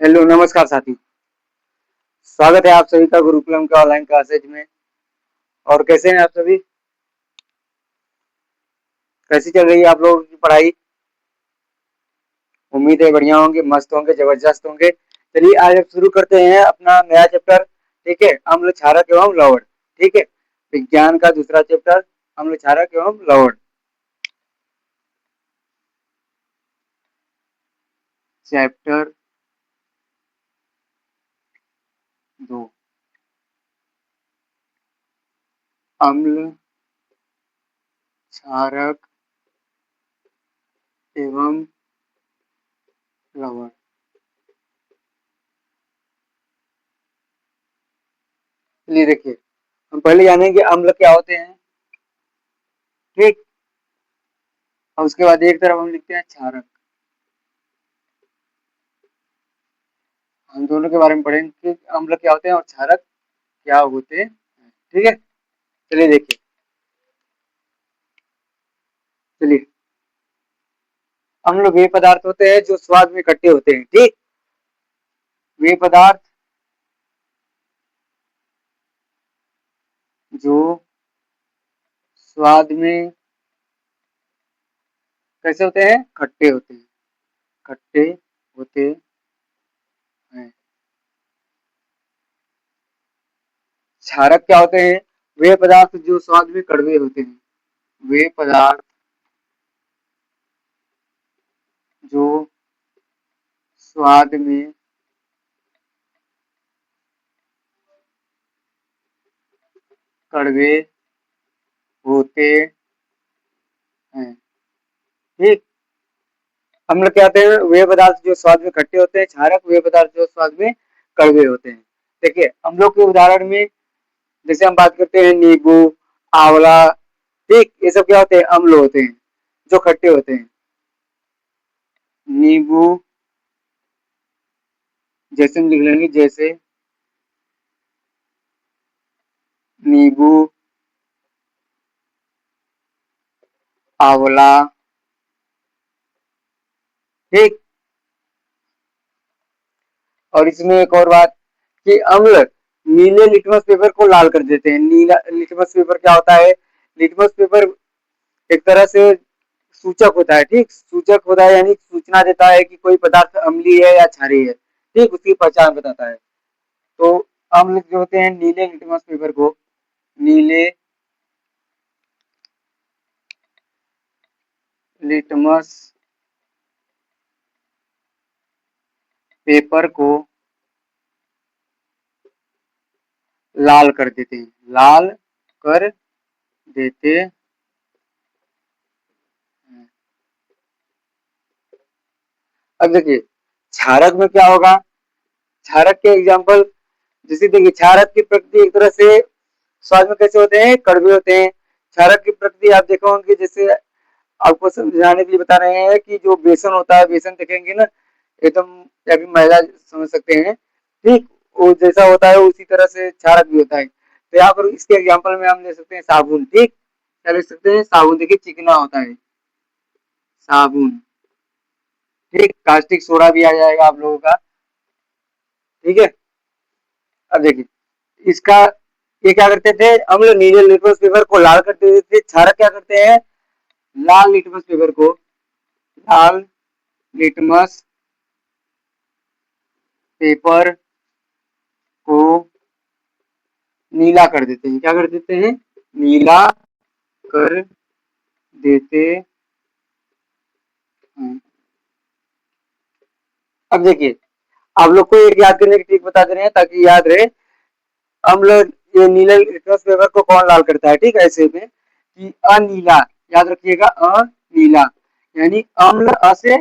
Hello, नमस्कार साथी। स्वागत है आप सभी का गुरुकुलम के ऑनलाइन क्लासेज में। और कैसे हैं आप सभी? कैसी चल रही है आप लोगों की पढ़ाई? उम्मीद है बढ़िया होंगे, मस्त होंगे, जबरदस्त होंगे। चलिए आज हम शुरू करते हैं अपना नया चैप्टर। ठीक है, अम्ल क्षारक एवं लवण। ठीक है, विज्ञान का दूसरा चैप्टर, अम्ल क्षारक एवं लवण। चैप्टर 2, अम्ल क्षारक एवं लवण। चलिए देखिए, हम पहले जानेंगे अम्ल क्या होते हैं। ठीक, और उसके बाद एक तरफ हम लिखते हैं क्षारक। हम दोनों के बारे में पढ़ेंगे कि अम्ल क्या होते हैं और क्षारक क्या होते हैं। ठीक है, चलिए देखिए। चलिए, अम्ल वे पदार्थ होते हैं जो स्वाद में इकट्ठे होते हैं। ठीक, वे पदार्थ जो स्वाद में कैसे होते हैं? खट्टे होते हैं। खट्टे होते हैं। क्षारक क्या होते हैं? वे पदार्थ जो स्वाद में कड़वे होते हैं। वे पदार्थ जो स्वाद में कड़वे होते हैं। ठीक, अम्ल क्या होते हैं? वे पदार्थ जो स्वाद में खट्टे होते हैं। क्षारक वे पदार्थ जो स्वाद में कड़वे होते हैं। देखिए, अम्लों के उदाहरण में जैसे हम बात करते हैं नींबू, आंवला। ठीक, ये सब क्या होते हैं? अम्ल होते हैं जो खट्टे होते हैं। नींबू, जैसे हम लिख लेंगे, जैसे नींबू, आंवला। ठीक, और इसमें एक और बात कि अम्ल नीले लिटमस पेपर को लाल कर देते हैं। नीला लिटमस पेपर क्या होता है? लिटमस पेपर एक तरह से सूचक होता है। ठीक, सूचक होता है यानी सूचना देता है कि कोई पदार्थ अम्लीय है या क्षारीय है। ठीक, उसकी पहचान बताता है। तो अम्ल जो होते हैं नीले लिटमस पेपर को, नीले लिटमस पेपर को लाल कर देते हैं। लाल कर देते हैं। अब देखिए, क्षारक में क्या होगा? क्षारक के एग्जाम्पल जैसे देखिए, क्षारक की प्रकृति एक तरह से स्वाद में कैसे होते हैं? कड़वे होते हैं। क्षारक की प्रकृति आप देखे होंगे, जैसे आपको समझाने के लिए बता रहे हैं कि जो बेसन होता है, बेसन देखेंगे ना एकदम, या फिर मैदा समझ सकते हैं। ठीक, वो जैसा होता है उसी तरह से क्षारक भी होता है। तो यहाँ पर इसके एग्जाम्पल में हम ले सकते हैं साबुन। ठीक, क्या लिख सकते हैं? साबुन। देखिए, चिकना होता है साबुन। ठीक, कास्टिक सोडा भी आ जाएगा आप लोगों का। ठीक है, अब देखिए इसका, ये क्या करते थे? अम्ल नीले लिटमस पेपर को लाल कर देते थे। क्षारक क्या करते हैं? लाल लिटमस पेपर को, लाल लिटमस पेपर को नीला कर देते हैं। क्या कर देते हैं? नीला कर देते हैं। अब देखिए, आप लोग को एक याद करने की ट्रिक बता दे रहे हैं ताकि याद रहे। अम्ल, ये नीले लिटमस पेपर को कौन लाल करता है? ठीक, ऐसे में कि अनीला, याद रखिएगा, अनीला यानी अम्ल अ से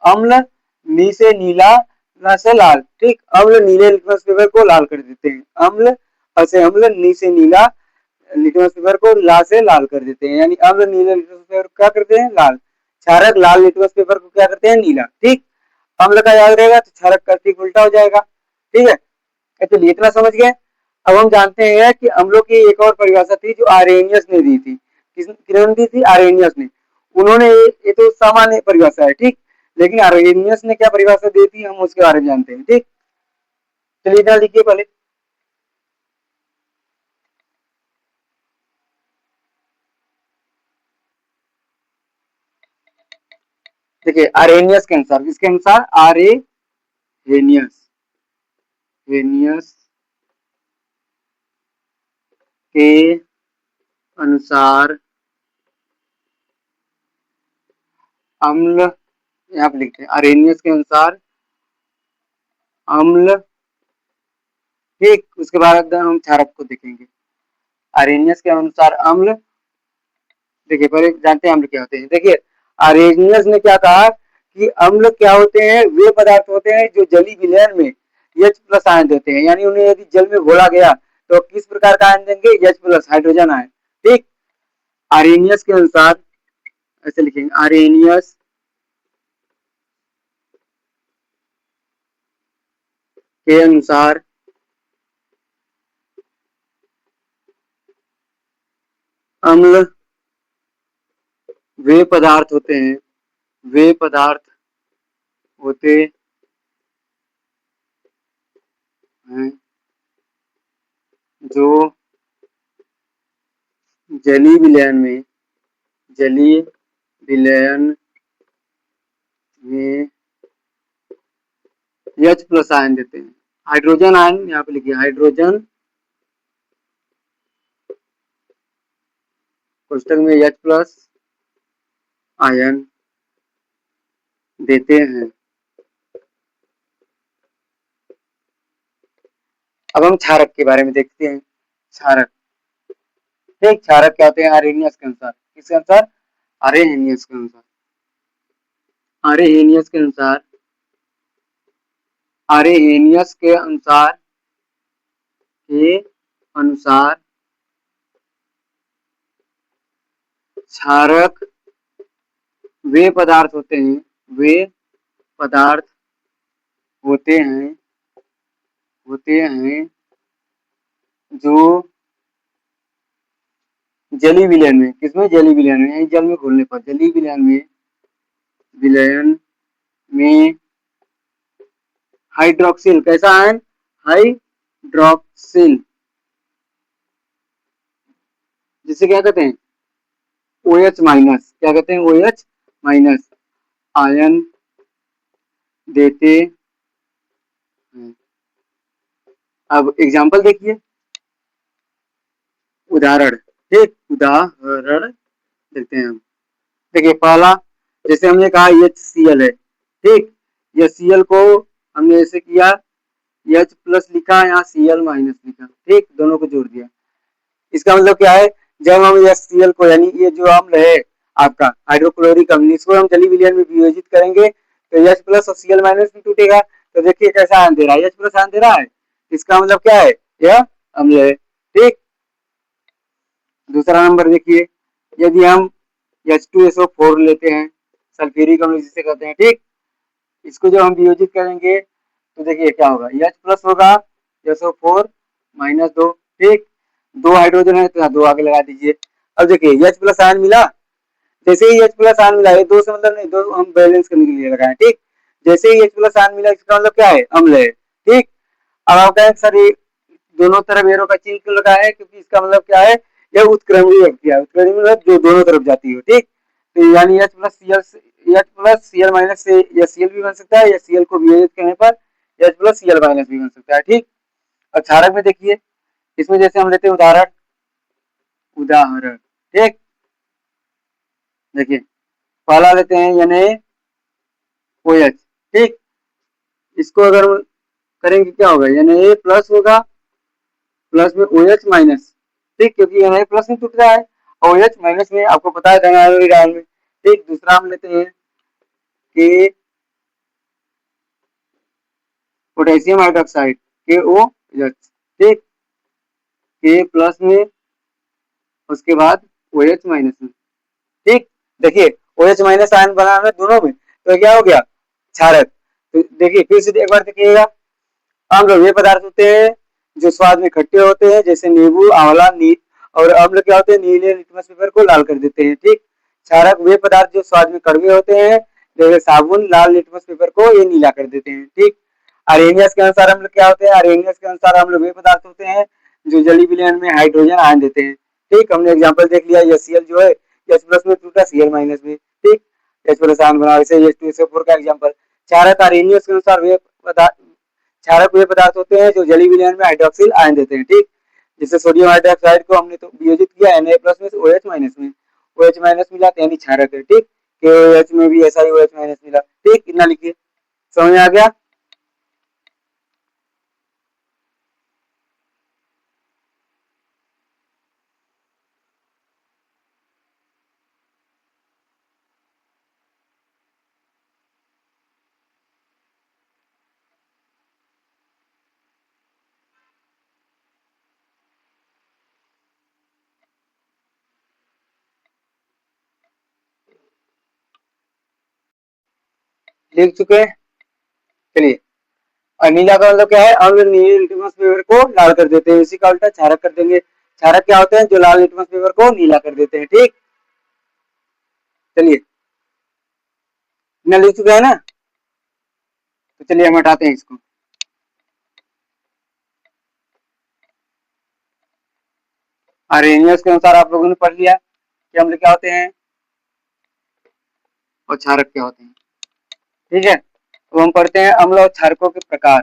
अम्ल, नी से नीला, ला से लाल। ठीक, अम्ल नीले लिटमस पेपर को लाल कर देते हैं। अम्ल अ से अम्ल, नी से नीला, लिटमस पेपर को ला से लाल कर देते हैं। यानी अम्ल नीले लिटमस पेपर को क्या करते हैं? लाल। क्षारक लाल लिटमस पेपर को क्या करते हैं? नीला। ठीक, अम्ल का याद रहेगा तो क्षारक का ठीक उल्टा हो जाएगा। ठीक है, चलिए इतना समझ गए। अब हम जानते हैं कि अम्लों की एक और परिभाषा थी जो आरेनियस ने दी थी। किन्होंने दी थी? आरेनियस ने। उन्होंने, ये तो सामान्य परिभाषा है। ठीक, लेकिन आर्हेनियस ने क्या परिभाषा दी थी, हम उसके बारे में जानते हैं। ठीक, चलिए इतना लिखिए पहले। देखिए आर्हेनियस के अनुसार, किसके अनुसार, आर्हेनियस के अनुसार अम्ल, यहाँ पे लिखते हैं आर्हेनियस के अनुसार अम्ल। ठीक, उसके बाद हम क्षारक को देखेंगे। आर्हेनियस के अनुसार अम्ल, देखिए पहले जानते हैं अम्ल क्या होते हैं। देखिए आर्हेनियस ने क्या कहा कि अम्ल क्या होते हैं, वे पदार्थ होते हैं जो जलीय विलयन में H प्लस आयन देते हैं, यानी उन्हें यदि जल में घोला गया तो किस प्रकार का आयन देंगे, H प्लस, हाइड्रोजन आयन। ठीक, आर्हेनियस के अनुसार ऐसे लिखेंगे, आर्हेनियस के अनुसार अम्ल वे पदार्थ होते हैं, वे पदार्थ होते हैं जो जलीय विलयन में H प्लस आयन देते हैं। हाइड्रोजन आयन यहाँ पे लिखिए, हाइड्रोजन कोष्टक में H प्लस आयन देते हैं। अब हम क्षारक के बारे में देखते हैं। क्षारक, ठीक, क्षारक क्या होते हैं आर्हेनियस के अनुसार, किसके अनुसार, आर्हेनियस के अनुसार। आर्हेनियस के अनुसार, आर्हेनियस के अनुसार क्षारक वे पदार्थ होते हैं, वे पदार्थ होते हैं जो जलीय विलयन में, किसमें, जलीय विलयन में, जल में घुलने पर, जलीय विलयन में हाइड्रोक्सिल, कैसा आयन, हाइड्रोक्सिल, जिसे क्या कहते हैं, OH माइनस, क्या कहते हैं, OH माइनस आयन देते हैं। अब एग्जाम्पल देखिए, उदाहरण, ठीक, उदाहरण देखते हैं हम। देखिए पहला, जैसे हमने कहा HCl है, ठीक, ये Cl को हमने ऐसे किया, H प्लस लिखा, यहाँ Cl माइनस लिखा, ठीक, दोनों को जोड़ दिया। इसका मतलब क्या है, जब हम HCl को, यानी ये जो अम्ल है आपका हाइड्रोक्लोरिक अम्ल, इसको हम जलीय विलयन में वियोजित करेंगे तो H प्लस और Cl माइनस में टूटेगा। तो देखिए कैसा आयन दे रहा है, H प्लस आयन दे रहा है, इसका मतलब क्या है, यह अम्ल है। ठीक, दूसरा नंबर देखिए, यदि हम H2SO4 लेते हैं, सल्फ्यूरिक अम्ल जिसे कहते हैं, ठीक, इसको जब हम वियोजित करेंगे तो देखिए क्या होगा, H प्लस होगा, SO4 माइनस 2, ठीक, 2 हाइड्रोजन है तो 2 आगे लगा दीजिए। अब देखिए H प्लस आयन मिला, जैसे ही H प्लस आयन मिला, ये 2 से मतलब नहीं, 2 हम बैलेंस करने के लिए लगाए, ठीक, जैसे ही H प्लस आयन मिला, इसका मतलब क्या है, अम्ल है। ठीक, अब आप कहें सर ये दोनों तरफ एरो का चिन्ह क्यों लगा है, क्योंकि इसका मतलब क्या है, यह उत्क्रमणीय अभिक्रिया है, उत्क्रमणीय मतलब जो दोनों तरफ जाती है। ठीक, तो यानी H प्लस Cl माइनस से या Cl भी बन सकता है, या Cl को वियोजित करने पर H प्लस Cl माइनस भी बन सकता है। ठीक, अब क्षारक में देखिए, इसमें जैसे हम लेते हैं उदाहरण, ठीक, देखिए पहला लेते हैं NaOH, ठीक, इसको अगर करेंगे क्या होगा, Na प्लस होगा, प्लस में OH माइनस, ठीक, क्योंकि Na प्लस में टूट रहा है और OH माइनस में आपको पता है धनात्मक आयन में। ठीक, दूसरा हम लेते हैं कि पोटेशियम हाइड्रोक्साइड KOH, ठीक, K प्लस में, उसके बाद OH माइनस में। ठीक, देखिए OH माइनस आयन बनाना दोनों में, तो क्या हो गया, क्षारक। तो देखिए फिर से एक बार देखिएगा, अम्ल वे पदार्थ होते हैं जो स्वाद में खट्टे होते हैं, जैसे नींबू, आंवला, नीट, और अम्ल क्या होते हैं, नीले लिटमस पेपर को लाल कर देते हैं। ठीक, क्षारक वे पदार्थ जो स्वाद में कड़वे होते हैं, जैसे साबुन लाल लिटमस पेपर को ये नीला कर देते हैं। ठीक, अरेनियस के अनुसार अम्ल क्या होते हैं? अरेनियस के अनुसार अम्ल वे पदार्थ होते हैं जो जलीय विलयन में हाइड्रोजन आयन देते हैं। ठीक, हमने एग्जांपल देख लिया, HCl जो है H प्लस में टूटा Cl माइनस में। ठीक, H प्लस आयन बना, जैसे H2SO4 का एग्जांपल। क्षारक अरेनियस के अनुसार वे पदार्थ, क्षारक वे पदार्थ होते हैं जो जलीय विलयन में हाइड्रोक्सिल आयन देते हैं। ठीक, जैसे सोडियम हाइड्रोक्साइड को हमने तो वियोजित किया Na प्लस में OH माइनस में, OH माइनस मिला तो यानी क्षारक है। ठीक, KOH में भी ऐसा ही OH माइनस मिला। ठीक, कितना लिखिए, समझ में आ गया? लिख चुके हैं? चलिए, और नीला का मतलब क्या है? अम्ल नीले लिटमस पेपर को लाल कर देते हैं, इसी का उल्टा क्षारक कर देंगे। क्षारक क्या होते हैं? जो लाल लिटमस पेपर को नीला कर देते हैं। ठीक, चलिए, न लिख चुके हैं ना? तो चलिए हम हटाते हैं इसको। अरेनियस के अनुसार आप लोगों ने पढ़ लिया कि अम्ल क्या होते हैं और क्षारक क्या होते हैं। ठीक है, तो हम पढ़ते हैं अम्ल और क्षारकों के प्रकार।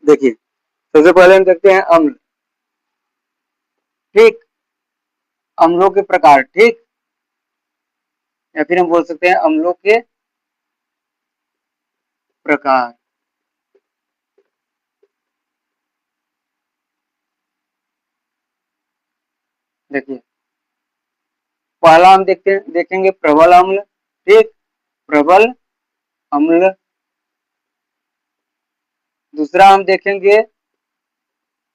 देखिए, सबसे पहले हम देखते हैं अम्ल। ठीक, अम्लों के प्रकार। ठीक, या फिर हम बोल सकते हैं अम्लों के प्रकार। देखिए, पहला हम देखेंगे प्रबल अम्ल। ठीक, प्रबल अम्ल। दूसरा हम देखेंगे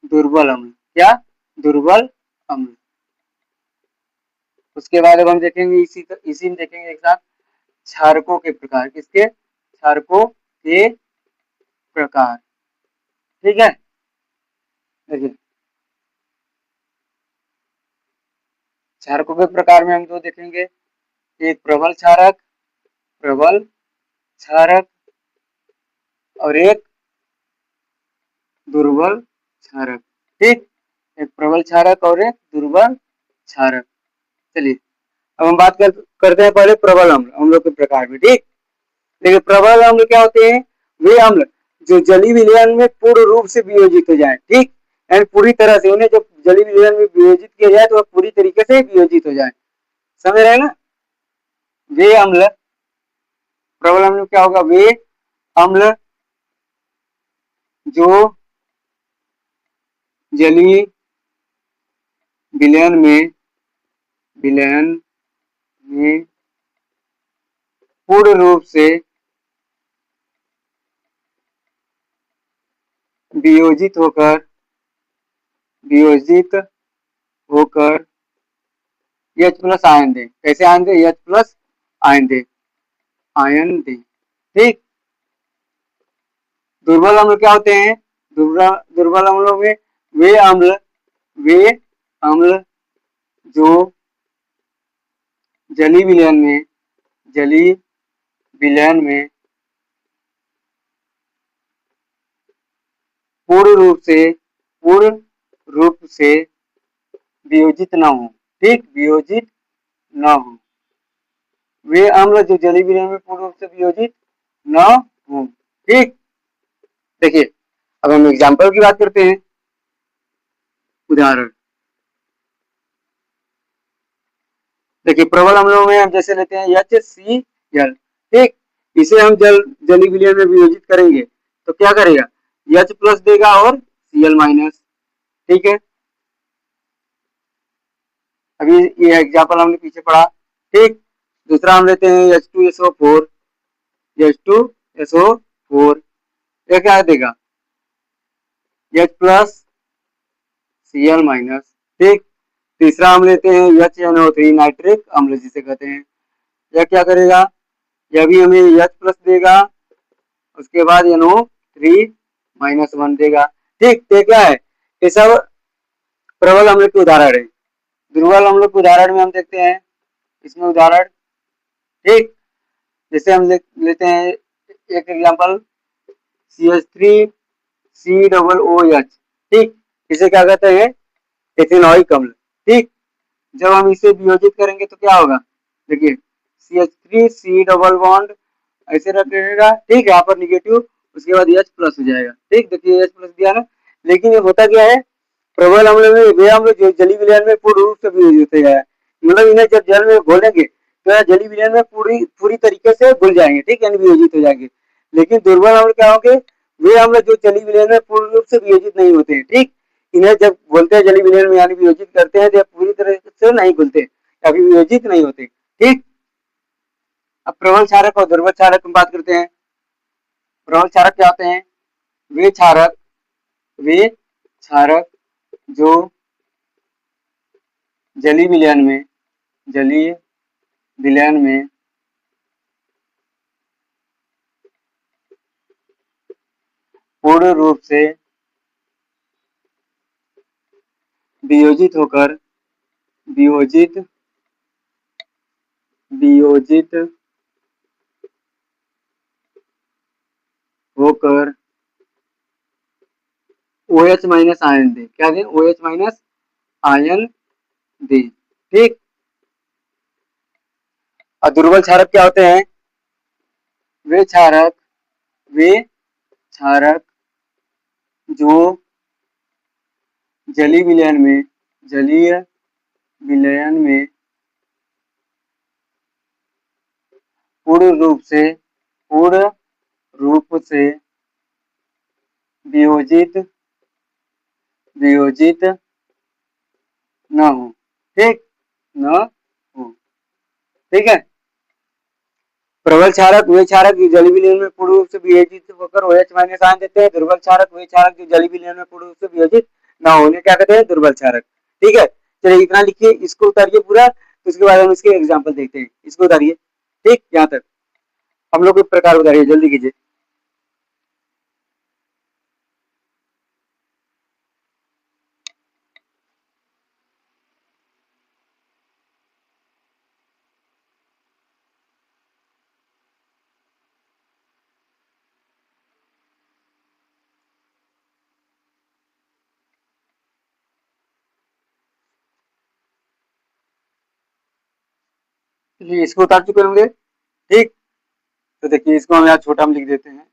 दुर्बल अम्ल। क्या? दुर्बल अम्ल। उसके बाद अब हम देखेंगे इसी में देखेंगे एक साथ क्षारकों के प्रकार। किसके? क्षारकों के प्रकार। ठीक है, देखिए, क्षारकों के प्रकार में हम दो देखेंगे, एक प्रबल क्षारक, प्रबल क्षारक, और एक दुर्बल क्षारक। ठीक, एक प्रबल क्षारक और एक दुर्बल क्षारक। चलिए, अब हम बात करते हैं पहले प्रबल अम्ल, अम्लों के प्रकार में। ठीक, देखिए, प्रबल अम्ल क्या होते हैं? वे अम्ल जो जलीय विलयन में पूर्ण रूप से वियोजित हो जाए। ठीक, एंड पूरी तरह से उन्हें जब जलीय विलयन में वियोजित किया जाए तो वह पूरी तरीके से वियोजित हो जाए। समझ रहे हैं ना? वे अम्ल, प्रबल अम्ल क्या होगा? वे अम्ल जो जलीय विलयन में पूर्ण रूप से वियोजित होकर H प्लस आयन दे। कैसे आयन दे? H प्लस आयन दे। ठीक, दुर्बल अम्ल क्या होते हैं? दुर्बल अम्लों में वे अम्ल जो जलीय विलयन में पूर्ण रूप से वियोजित न हो। ठीक, वियोजित न हो। वे अम्ल जो जलीय विलयन में पूर्ण रूप से वियोजित न हो। ठीक, देखिए, अब हम एग्जाम्पल की बात करते हैं, उदाहरण। देखिए, प्रबल अम्लों में हम जैसे लेते हैं HCl। ठीक, इसे हम जलीय विलयन में वियोजित करेंगे तो क्या करेगा? H प्लस देगा और Cl माइनस। ठीक है, अभी ये एग्जाम्पल हमने पीछे पढ़ा। ठीक, दूसरा हम लेते हैं H2SO4। H2SO4 ये क्या देगा? H plus Cl minus. ठीक, तीसरा हम लेते हैं HNO3 नाइट्रिक अम्ल जिसे कहते हैं। यह क्या करेगा? यह भी हमें H प्लस देगा, उसके बाद NO3 माइनस 1 देगा। ठीक, तो क्या है? ये सब प्रबल अम्ल के उदाहरण है। दुर्बल अम्ल के उदाहरण में हम देखते हैं, इसमें उदाहरण जैसे हम लेते हैं एक एग्जांपल CH3COOH, ठीक, इसे क्या कहते हैं, एथेनॉइक अम्ल, ठीक। जब हम इसे वियोजित करेंगे तो क्या होगा, देखिए CH3 C डबल बॉन्ड ऐसे रखेगा, ठीक, यहाँ पर निगेटिव, उसके बाद H प्लस हो जाएगा, ठीक, देखिए H प्लस दिया ना। लेकिन ये होता क्या है, प्रबल अम्ल में वे अम्ल जो जलीय विलयन में पूर्ण रूप से वियोजित हो जाएगा, मतलब इन्हें जब जल में घोलेंगे तो यह जलीय विलयन में पूरी तरीके से घुल जाएंगे, ठीक, यानी वियोजित हो जाएंगे। लेकिन दुर्बल अम्ल क्या होंगे, वे अम्ल जो जलीय विलयन में पूर्ण रूप से वियोजित नहीं होते हैं, ठीक, इन्हें जब घोलते हैं जलीय विलयन में यानी वियोजित करते हैं तो पूरी तरह से नहीं घुलते, अभी वियोजित नहीं होते, ठीक। अब प्रबल क्षारक और दुर्बल क्षारक की बात करते हैं। प्रबल क्षारक क्या होते हैं, वे क्षारक जो जलीय विलयन में पूर्ण रूप से वियोजित होकर OH माइनस आयन दे, क्या दे, OH माइनस आयन दे, ठीक। और दुर्बल क्षारक क्या होते हैं, वे क्षारक जो जलीय विलयन में पूर्ण रूप से वियोजित न हो, ठीक, न हो, ठीक है। प्रबल क्षारक वे क्षारक जो जलीय विलयन में पूर्ण रूप से वियोजित होकर OH माइनस आयन देते हैं। दुर्बल क्षारक वे क्षारक जो जलीय विलयन में पूर्ण रूप से वियोजित न होने क्या कहते हैं, दुर्बल क्षारक, ठीक है। चलिए इतना लिखिए, इसको उतारिए पूरा, तो उसके बाद हम इसके एग्जाम्पल देखते हैं, इसको उतारिए, ठीक, यहाँ तक हम लोग एक प्रकार उतारिए, जल्दी कीजिए। चलिए इसको उतार चुके होंगे, ठीक। तो देखिए इसको हम यहाँ छोटा में लिख देते हैं,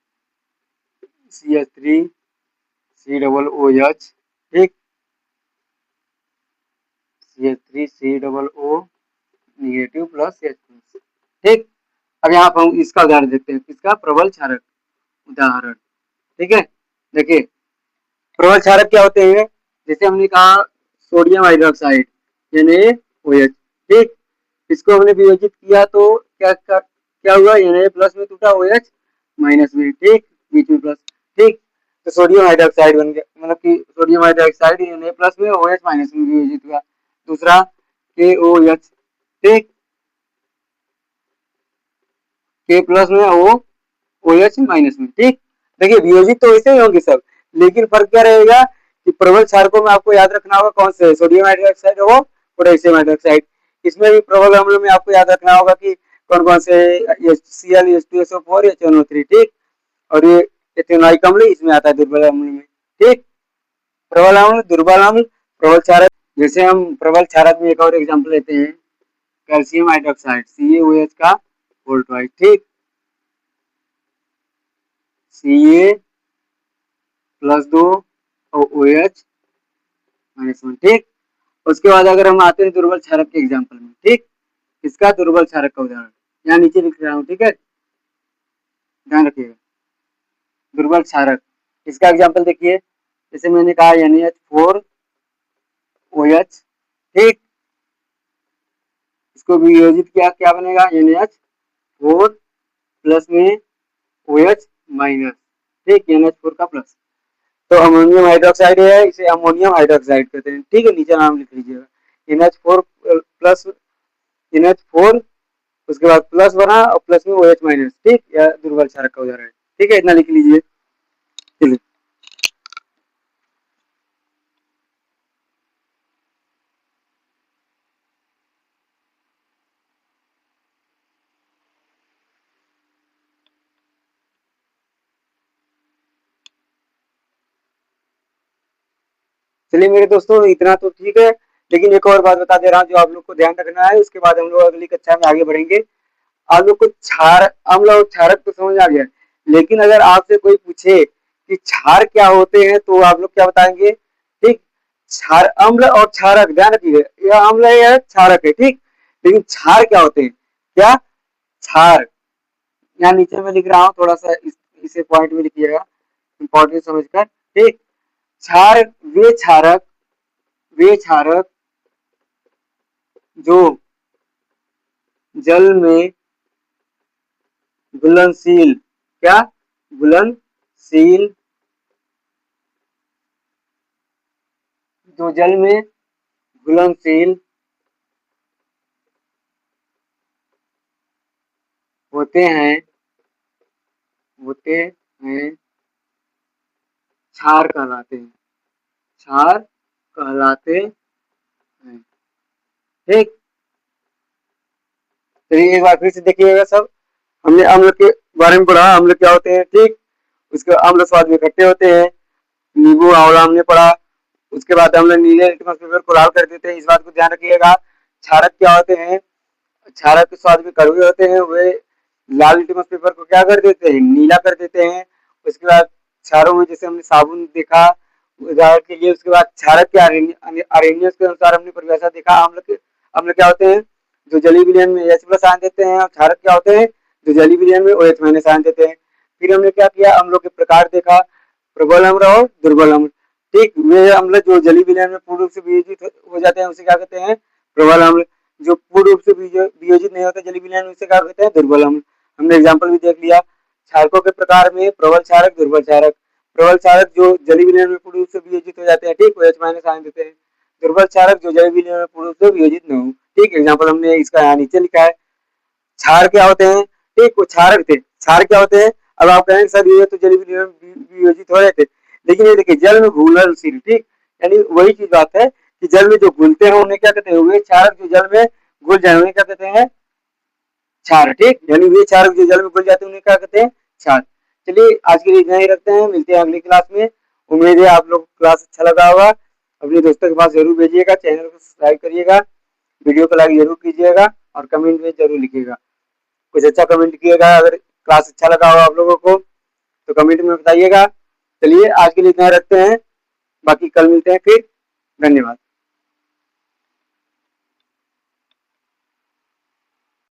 CH3COOH, ठीक, CH3COO negative plus H plus, ठीक। अब यहाँ पर हम इसका उदाहरण देखते हैं, किसका, प्रबल क्षारक उदाहरण, ठीक है। देखिए प्रबल क्षारक क्या होते हैं, जैसे हमने कहा सोडियम हाइड्रोक्साइड NaOH, ठीक, इसको हमने वियोजित किया तो क्या हुआ, Na प्लस में टूटा, OH माइनस में, ठीक, बीच में प्लस, ठीक। तो सोडियम हाइड्रोक्साइड बन गया, मतलब कि सोडियम हाइड्रोक्साइड Na प्लस में OH माइनस में वियोजित हुआ। दूसरा KOH, ठीक, K प्लस में OH माइनस में, ठीक। देखिए वियोजित तो वैसे ही होंगे सब, लेकिन फर्क क्या रहेगा कि प्रबल क्षारकों में आपको याद रखना होगा कौन से, सोडियम हाइड्रोक्साइड और पोटेशियम हाइड्रोक्साइड। इसमें भी प्रबल अम्ल में आपको याद रखना होगा कि कौन कौन से, HCl H2SO4 HNO3, ठीक, और ये एथेनॉइक अम्ल इसमें आता है दुर्बल अम्ल में, ठीक। प्रबल अम्ल, दुर्बल अम्ल, प्रबल क्षारक। जैसे हम प्रबल क्षारक में एक और एग्जाम्पल लेते हैं, कैल्शियम हाइड्रोक्साइड CaOH का होल ट्वाइस, ठीक, Ca+2 और OH -1, ठीक। उसके बाद अगर हम आते हैं दुर्बल क्षारक के एग्जाम्पल में, ठीक, इसका दुर्बल क्षारक का उदाहरण यहाँ नीचे लिख रहा हूँ, ठीक है, ध्यान रखिएगा। दुर्बल क्षारक, इसका एग्जाम्पल देखिए, जैसे मैंने कहा NaH4OH, ठीक, इसको वियोजित किया, क्या बनेगा, NaH4 प्लस में OH माइनस, ठीक, NH4 का प्लस, तो अमोनियम हाइड्रोक्साइड है, इसे अमोनियम हाइड्रोक्साइड कहते हैं, ठीक है, नीचे नाम लिख लीजिएगा, NH4 प्लस, NH4 उसके बाद प्लस बना और प्लस में OH माइनस, ठीक, या दुर्बल क्षारक का उदाहरण है, ठीक है, इतना लिख लीजिए। चलिए चलिए मेरे दोस्तों, इतना तो ठीक है, लेकिन एक और बात बता दे रहा हूँ जो आप लोग को ध्यान रखना है। उसके बाद हम लोग अगली कक्षा में आगे बढ़ेंगे। आप लोग को क्षार अम्ल और क्षारक तो समझ आ गया, लेकिन अगर आपसे कोई पूछे कि क्षार क्या होते हैं तो आप लोग क्या बताएंगे? ठीक, क्षार अम्ल और क्षारक, ध्यान रखिए, यह अम्ल है यह क्षारक है, ठीक। लेकिन क्षार क्या होते हैं? क्या क्षार, यहाँ नीचे में लिख रहा हूँ, थोड़ा सा इसे पॉइंट में लिखिएगा इंपॉर्टेंट समझकर, ठीक। क्षार वे क्षारक जो जल में घुलनशील, क्या घुलनशील, जो जल में घुलनशील होते हैं क्षार कहलाते हैं, क्षार कहलाते हैं, ठीक। चलिए एक बार फिर से देखिएगा सब। हमने अम्ल के बारे में पढ़ा, अम्ल क्या होते हैं, ठीक। उसके अम्ल स्वाद में खट्टे होते हैं। नींबू आंवला हमने पढ़ा। उसके बाद हम लोग नीले लिटमस पेपर को लाल कर देते हैं, इस बात को ध्यान रखिएगा। क्षारक क्या होते हैं? क्षारक के स्वाद में कड़वे होते हैं, वे लाल लिटमस पेपर को क्या कर देते हैं? नीला कर देते हैं। उसके बाद क्षारों में जैसे हमने साबुन देखा उदाहरण के लिए, उसके बाद क्षारक के अरेनियस के अनुसार हमने परिभाषा देखा। अम्ल क्या होते हैं? जो जलीय विलयन में H प्लस आयन देते हैं। और क्षारक क्या होते हैं? जो जलीय विलयन में OH माइनस आयन देते हैं। फिर हमने क्या किया? अम्लों के प्रकार देखा, प्रबल अम्ल और दुर्बल अम्ल, ठीक। वे अम्ल जो जलीय विलयन में पूर्ण रूप से वियोजित हो जाते हैं उसे क्या कहते हैं? प्रबल अम्ल। जो पूर्ण रूप से वियोजित नहीं होते जलीय विलयन में उसे क्या कहते हैं? दुर्बल अम्ल। हमने एग्जाम्पल भी देख लिया। क्षारकों के प्रकार में प्रबल क्षारक, दुर्बल क्षारक। प्रबल क्षारक जो जलीय विलयन में पूर्ण रूप से वियोजित हो जाते हैं, ठीक, OH माइनस आयन देते हैं। दुर्बल क्षारक जो जलीय विलयन में पूर्ण रूप से वियोजित न हो, ठीक। एग्जाम्पल हमने इसका यहाँ नीचे लिखा है। क्षार क्या होते हैं? ठीक, वो क्षारक थे। क्षार क्या होते हैं? अब आप कहेंगे सर ये तो जलीय विलयन में वियोजित हो रहे थे, लेकिन ये देखिए जल में घुलनशील, ठीक, यानी वही चीज बात है कि जल में जो घुलते हैं उन्हें क्या कहते हैं? वे क्षारक जो जल में घुल जाए उन्हें क्या कहते हैं? क्षार, ठीक। यानी वे क्षारक जो जल में घुल जाते हैं उन्हें क्या कहते हैं? क्षार। चलिए आज के लिए इतना ही रखते हैं, मिलते हैं अगली क्लास में। उम्मीद है आप लोग को क्लास अच्छा लगा होगा। अपने दोस्तों के पास जरूर भेजिएगा, चैनल को सब्सक्राइब करिएगा, वीडियो को लाइक जरूर कीजिएगा और कमेंट में जरूर लिखिएगा। कुछ अच्छा कमेंट किएगा, अगर क्लास अच्छा लगा हो आप लोगों को तो कमेंट में बताइएगा। चलिए आज के लिए इतना रखते हैं, बाकी कल मिलते हैं फिर। धन्यवाद।